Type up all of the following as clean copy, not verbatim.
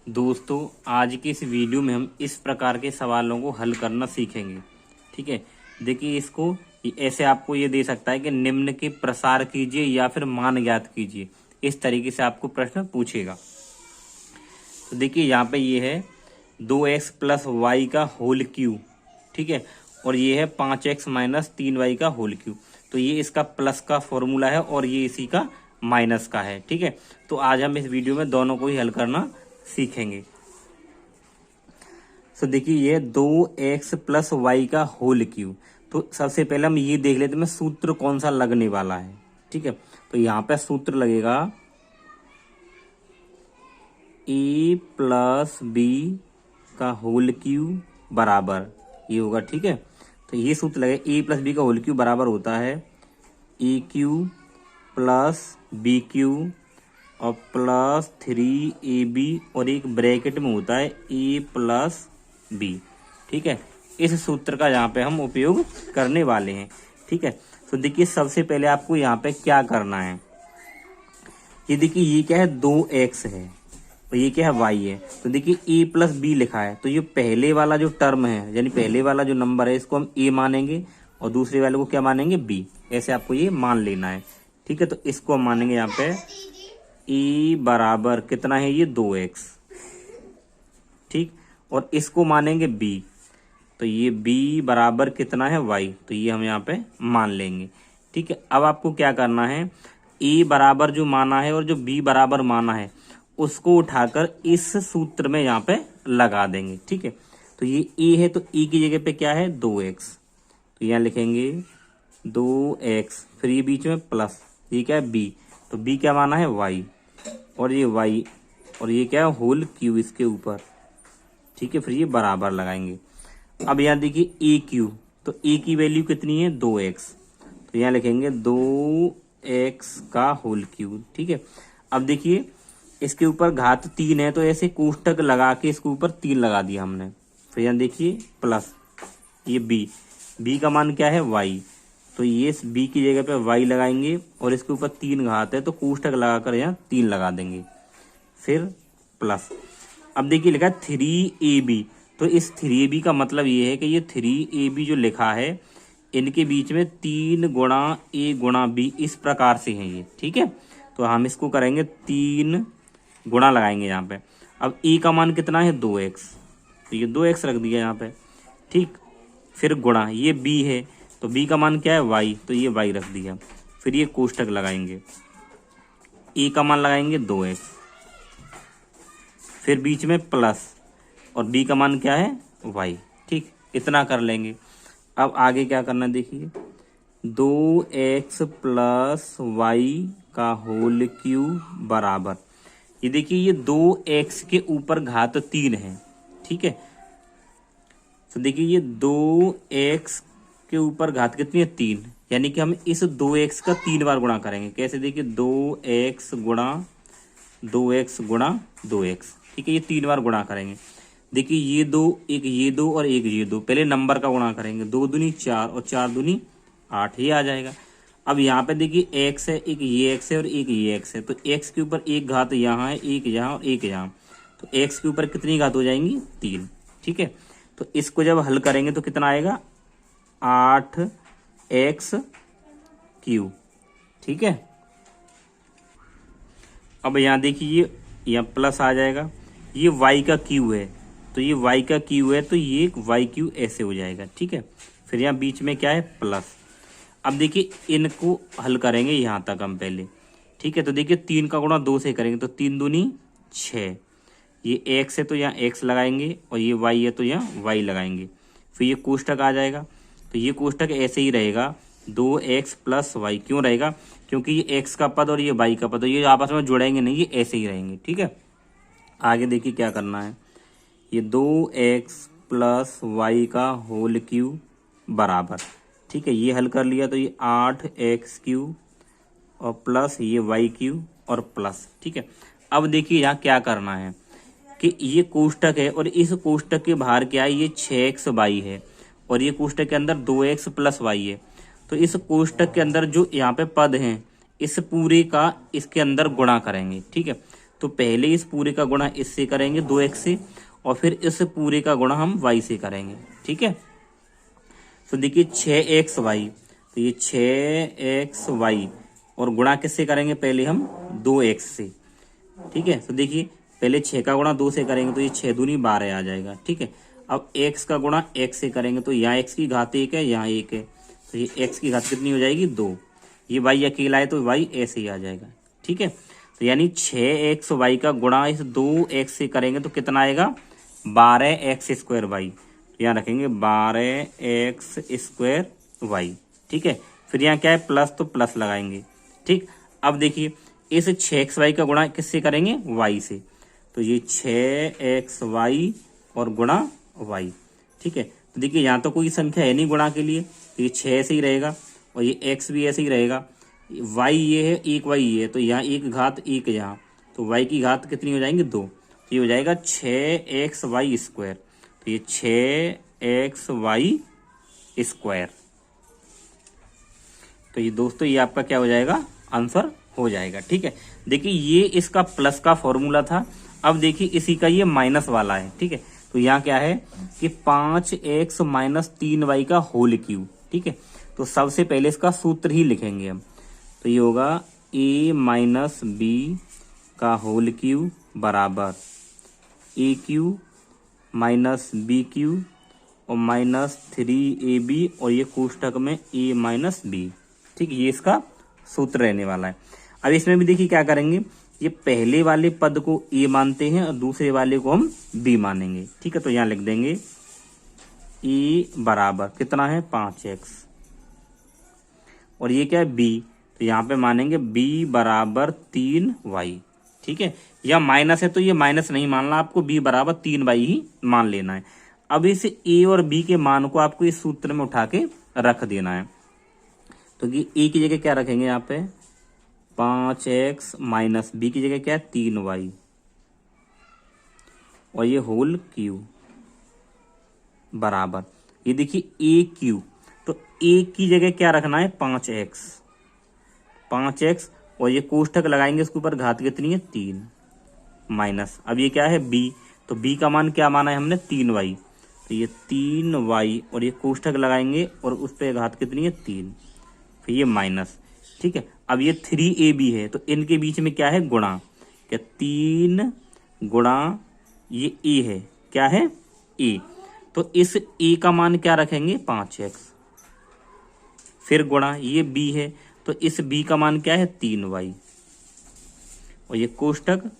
दोस्तों आज की इस वीडियो में हम इस प्रकार के सवालों को हल करना सीखेंगे। ठीक है, देखिए इसको ऐसे आपको ये दे सकता है कि निम्न के प्रसार कीजिए या फिर मान ज्ञात कीजिए, इस तरीके से आपको प्रश्न पूछेगा। तो देखिए यहाँ पे ये है 2x प्लस वाई का होल क्यूब, ठीक है, और ये है 5x माइनस 3y का होल क्यूब। तो ये इसका प्लस का फॉर्मूला है और ये इसी का माइनस का है। ठीक है, तो आज हम इस वीडियो में दोनों को ही हल करना सीखेंगे। तो देखिए ये 2x प्लस वाई का होल क्यूब। तो सबसे पहले हम ये देख लेते हैं सूत्र कौन सा लगने वाला है। ठीक है, तो यहाँ पे सूत्र लगेगा a प्लस बी का होल क्यूब बराबर ये होगा। ठीक है, तो ये सूत्र लगेगा a प्लस बी का होल क्यूब बराबर होता है a cube plus B cube और प्लस 3ab और एक ब्रैकेट में होता है a प्लस बी। ठीक है, इस सूत्र का यहाँ पे हम उपयोग करने वाले हैं। ठीक है, तो देखिए सबसे पहले आपको यहाँ पे क्या करना है। ये देखिए ये क्या है 2x है और ये क्या है y है। तो देखिए a प्लस बी लिखा है, तो ये पहले वाला जो टर्म है यानी पहले वाला जो नंबर है इसको हम a मानेंगे और दूसरे वाले को क्या मानेंगे b। ऐसे आपको ये मान लेना है। ठीक है, तो इसको हम मानेंगे यहाँ पे a बराबर कितना है ये 2x, ठीक, और इसको मानेंगे b, तो ये b बराबर कितना है y, तो ये हम यहाँ पे मान लेंगे। ठीक है, अब आपको क्या करना है a बराबर जो माना है और जो b बराबर माना है उसको उठाकर इस सूत्र में यहाँ पे लगा देंगे। ठीक है, तो ये a है तो a की जगह पे क्या है 2x, तो यहाँ लिखेंगे 2x, फिर ये बीच में प्लस, ये क्या है b, तो b क्या माना है y और ये y और ये क्या है होल क्यूब इसके ऊपर। ठीक है, फिर ये बराबर लगाएंगे। अब यहाँ देखिए a क्यूब, तो a की वैल्यू कितनी है 2x, तो यहाँ लिखेंगे 2x का होल क्यूब। ठीक है, अब देखिए इसके ऊपर घात 3 है तो ऐसे कोष्टक लगा के इसके ऊपर 3 लगा दिया हमने। फिर यहाँ देखिए प्लस ये b का मान क्या है y, तो ये b की जगह पे y लगाएंगे और इसके ऊपर 3 घात है तो कोष्टक लगाकर यहाँ 3 लगा देंगे, फिर प्लस। अब देखिए लिखा 3ab, तो इस 3ab का मतलब ये है कि ये 3ab जो लिखा है इनके बीच में 3 गुणा a गुणा b इस प्रकार से है ये। ठीक है, तो हम इसको करेंगे 3 गुणा लगाएंगे यहाँ पे। अब a का मान कितना है 2x, तो ये 2x रख दिया यहाँ पे। ठीक, फिर गुणा ये b है तो b का मान क्या है y, तो ये y रख दिया। फिर ये कोष्टक लगाएंगे, a का मान लगाएंगे 2x, फिर बीच में प्लस और b का मान क्या है y। ठीक, इतना कर लेंगे। अब आगे क्या करना है देखिए 2x प्लस वाई का होल क्यूब बराबर, ये देखिए ये 2x के ऊपर घात 3 है। ठीक है, तो देखिए ये 2x के ऊपर घात कितनी है 3, यानी कि हम इस 2x का 3 बार गुणा करेंगे। कैसे, देखिए 2x गुणा 2x। ठीक है, ये 3 बार गुणा करेंगे। देखिए ये दो, एक ये दो और एक ये दो, पहले नंबर का गुणा करेंगे, 2 दूनी 4 और 4 दूनी 8, ये आ जाएगा। अब यहाँ पे देखिए x है, एक ये x है और एक ये x है, तो x के ऊपर एक घात यहाँ है, एक यहाँ और एक यहाँ, तो x के ऊपर कितनी घात हो जाएंगी 3। ठीक है, तो इसको जब हल करेंगे तो कितना आएगा 8x क्यूब। ठीक है, अब यहाँ देखिए यहाँ प्लस आ जाएगा, ये y का क्यूब है तो ये y का क्यूब है तो ये y क्यूब ऐसे हो जाएगा। ठीक है, फिर यहाँ बीच में क्या है प्लस। अब देखिए इनको हल करेंगे यहाँ तक हम पहले। ठीक है, तो देखिए 3 का गुणा 2 से करेंगे तो 3 दूनी 6, ये x है तो यहाँ x लगाएंगे और ये y है तो यहाँ y लगाएंगे, फिर ये कोष्टक आ जाएगा। तो ये कोष्टक ऐसे ही रहेगा 2x प्लस वाई। क्यों रहेगा, क्योंकि ये x का पद और ये y का पद ये आपस में जुड़ेंगे नहीं, ये ऐसे ही रहेंगे। ठीक है, आगे देखिए क्या करना है, ये 2x प्लस वाई का होल क्यूब बराबर। ठीक है, ये हल कर लिया तो ये 8x क्यूब और प्लस ये y क्यूब और प्लस। ठीक है, अब देखिए यहाँ क्या करना है कि ये कोष्टक है और इस कोष्टक के बाहर क्या है, ये 6xy है और ये कोष्टक के अंदर 2x प्लस y है। तो इस कोष्टक के अंदर जो यहाँ पे पद हैं इस पूरे का इसके अंदर गुणा करेंगे। ठीक है, तो पहले इस पूरे का गुणा इससे करेंगे 2x से, और फिर इस पूरे का गुणा हम y से करेंगे। ठीक है, तो देखिए 6xy, तो ये 6xy और गुणा किससे करेंगे, पहले हम 2x से। ठीक है, तो देखिए पहले 6 का गुणा 2 से करेंगे तो ये 6 दूनी 12 आ जाएगा। ठीक है, अब x का गुणा x से करेंगे तो यहाँ x की घात 1 है, यहाँ 1 है, तो ये x की घात कितनी हो जाएगी 2। ये y अकेला है तो y ऐसे ही आ जाएगा। ठीक है, तो यानी 6xy का गुणा इस 2x से करेंगे तो कितना आएगा 12x² y। तो यहाँ रखेंगे 12x² y। ठीक है, फिर यहाँ क्या है प्लस, तो प्लस लगाएंगे। ठीक, अब देखिए इस 6xy का गुणा किससे करेंगे y से, तो ये 6xy और गुणा y। ठीक है, तो देखिए यहाँ तो कोई संख्या है नहीं गुणा के लिए, तो ये 6 ऐसे ही रहेगा और ये x भी ऐसे ही रहेगा। y ये है, एक y ये है, तो यहाँ एक घात एक यहाँ, तो y की घात कितनी हो जाएंगी 2, तो ये हो जाएगा 6xy²। तो ये 6xy²। तो ये दोस्तों ये आपका क्या हो जाएगा, आंसर हो जाएगा। ठीक है, देखिए ये इसका प्लस का फॉर्मूला था। अब देखिए इसी का ये माइनस वाला है। ठीक है, तो यहाँ क्या है कि 5x - 3y का होल क्यूब। ठीक है, तो सबसे पहले इसका सूत्र ही लिखेंगे हम, तो ये होगा a - b का होल क्यूब बराबर a³ - b³ और -3ab और ये कोष्टक में a - b। ठीक, ये इसका सूत्र रहने वाला है। अब इसमें भी देखिए क्या करेंगे, ये पहले वाले पद को a मानते हैं और दूसरे वाले को हम b मानेंगे। ठीक है, तो यहाँ लिख देंगे a बराबर कितना है 5x और ये क्या है b, तो यहाँ पे मानेंगे b बराबर 3y। ठीक है, यह माइनस है तो ये माइनस नहीं मानना, आपको b बराबर 3y ही मान लेना है। अब इस a और b के मान को आपको इस सूत्र में उठा के रख देना है। तो कि a की जगह क्या रखेंगे, यहाँ पे 5x - b की जगह क्या है 3y और ये होल क्यूब बराबर, ये देखिए a³ तो a की जगह क्या रखना है 5x और ये कोष्ठक लगाएंगे, इसके ऊपर घात कितनी है 3 माइनस, अब ये क्या है b, तो b का मान क्या माना है हमने 3y, तो ये 3y और ये कोष्ठक लगाएंगे और उस पर घात कितनी है 3, फिर ये माइनस। ठीक है, अब ये 3ab है तो इनके बीच में क्या है गुणा, क्या 3 गुणा ये a है, क्या है a, तो इस a का मान क्या रखेंगे 5x, फिर गुणा ये b है तो इस b का मान क्या है 3y और ये कोष्टक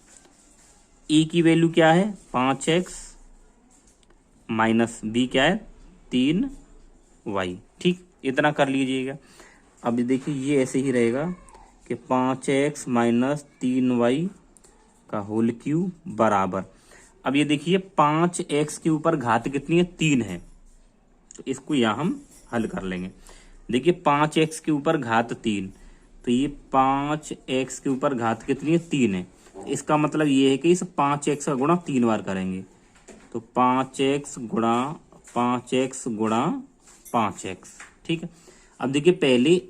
a की वैल्यू क्या है 5x माइनस b क्या है 3y। ठीक, इतना कर लीजिएगा। अब देखिए ये ऐसे ही रहेगा कि 5x - 3y का होल क्यूब बराबर, अब ये देखिए 5x के ऊपर घात कितनी है 3 है, तो इसको यहाँ हम हल कर लेंगे। देखिए 5x के ऊपर घात 3, तो ये 5x के ऊपर घात कितनी है 3 है, तो इसका मतलब ये है कि इस 5x का गुणा 3 बार करेंगे, तो 5x गुणा 5x गुणा 5x। ठीक है, अब देखिए पहले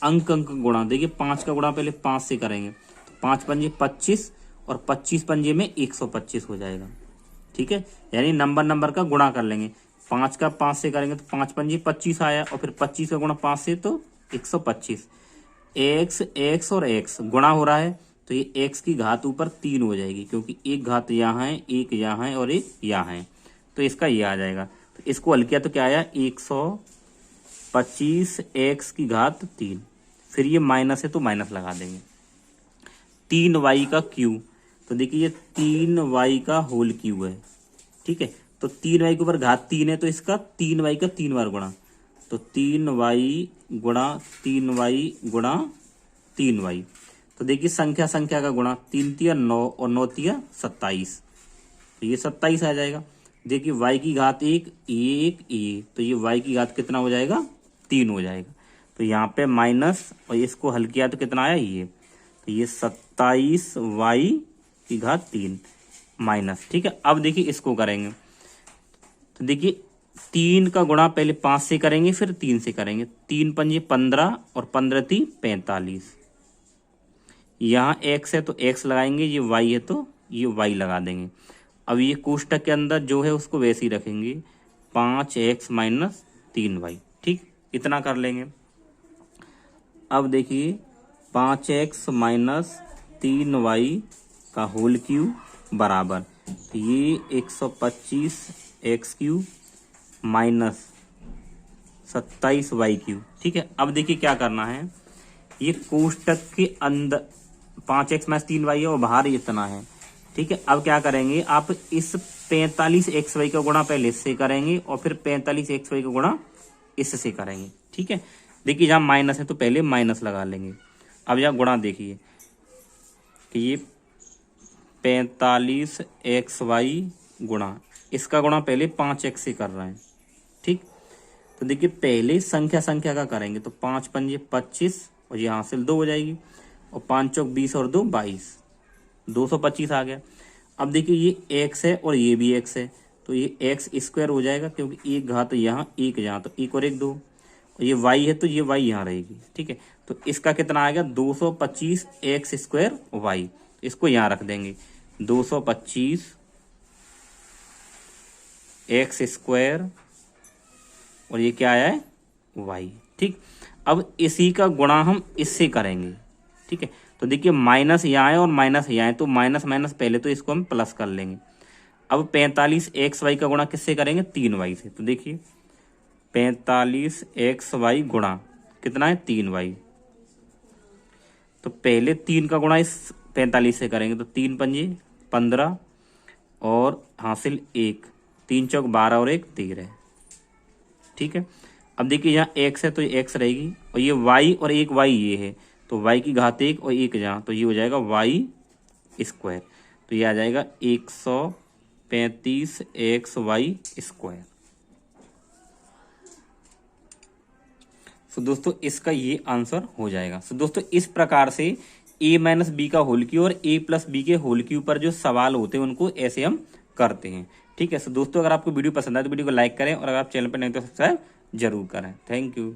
अंक गुणा, देखिए 5 का गुणा पहले 5 से करेंगे, तो 5 पंजे 25 और 25 पंजे में 125 हो जाएगा। ठीक है, यानी नंबर का गुणा कर लेंगे, 5 का 5 से करेंगे तो 5 पंजे 25 आया और फिर 25 का गुणा 5 से तो 125। x और x गुणा हो रहा है तो ये x की घात ऊपर 3 हो जाएगी, क्योंकि एक घात यहाँ है, एक यहाँ है और एक यहाँ है, तो इसका ये आ जाएगा। तो इसको हल किया तो क्या आया 125x की घात 3, फिर ये माइनस है तो माइनस लगा देंगे, 3y का क्यूब, तो देखिए ये 3y का होल क्यूब है। ठीक है, तो 3y के ऊपर घात 3 है तो इसका 3y का 3 बार गुणा, तो 3y गुणा 3y गुणा 3y, तो देखिए संख्या का गुणा, 3 तिया 9 और 9 तिया 27, तो ये 27 आ जाएगा। देखिए y की घात 1 ये, तो ये y की घात कितना हो जाएगा 3 हो जाएगा, तो यहाँ पे माइनस और इसको हल किया तो कितना आया ये, तो ये 27y की घात 3 माइनस। ठीक है, अब देखिए इसको करेंगे, तो देखिए 3 का गुणा पहले 5 से करेंगे फिर 3 से करेंगे, 3 पंजे 15 और 15 × 3 = 45, यहाँ x है तो x लगाएंगे, ये y है तो ये y लगा देंगे। अब ये कोष्टक के अंदर जो है उसको वैसे ही रखेंगे, 5x माइनस 3y। ठीक, इतना कर लेंगे। अब देखिए 5x माइनस 3y का होल क्यूब बराबर, तो ये 125x cube minus 27y cube. ठीक है, अब देखिए क्या करना है, ये कोष्टक के अंदर 5x माइनस 3y है और बाहर इतना है। ठीक है, अब क्या करेंगे, आप इस 45xy का गुणा पहले इससे करेंगे और फिर 45xy का गुणा इससे करेंगे। ठीक है, देखिए जहाँ माइनस है तो पहले माइनस लगा लेंगे। अब यहाँ गुणा देखिए कि ये 45xy गुणा, इसका गुणा पहले 5x से कर रहे हैं। ठीक, तो देखिए पहले संख्या संख्या का करेंगे तो 5 पंजे 25 और ये हासिल 2 हो जाएगी, और 5 चौक 20 और 2 22, 225 आ गया। अब देखिए ये x है और ये भी x है, तो ये x स्क्वायर हो जाएगा, क्योंकि एक घात यहाँ एक यहाँ, तो 1 और 1 2, और ये y है तो ये y यहाँ रहेगी। ठीक है, तो इसका कितना आएगा, 225 x स्क्वायर y, इसको यहाँ रख देंगे, 225 x स्क्वायर और ये क्या आया है, y। ठीक, अब इसी का गुणा हम इससे करेंगे। ठीक है, तो देखिए माइनस यहाँ है और माइनस यहाँ है, तो माइनस माइनस पहले तो इसको हम प्लस कर लेंगे। अब 45xy का गुणा किससे करेंगे, 3y से। तो देखिए 45xy गुणा कितना है, 3y, तो पहले 3 का गुणा इस 45 से करेंगे, तो 3 पंजे 15 और हासिल 1, 3 चौक 12 और 1 13। ठीक है, अब देखिए यहाँ x है तो ये x रहेगी, और ये y और एक y ये है, तो y की घात 1 और 1 जहाँ, तो ये हो जाएगा y स्क्वायर, तो ये आ जाएगा 135xy स्क्वायर। सो दोस्तों इसका ये आंसर हो जाएगा। सो दोस्तों इस प्रकार से a माइनस बी का होल क्यूब और a प्लस बी के होल क्यूब पर जो सवाल होते हैं उनको ऐसे हम करते हैं। ठीक है, सो दोस्तों अगर आपको वीडियो पसंद आए तो वीडियो को लाइक करें, और अगर आप चैनल पर नहीं तो सब्सक्राइब जरूर करें। Thank you.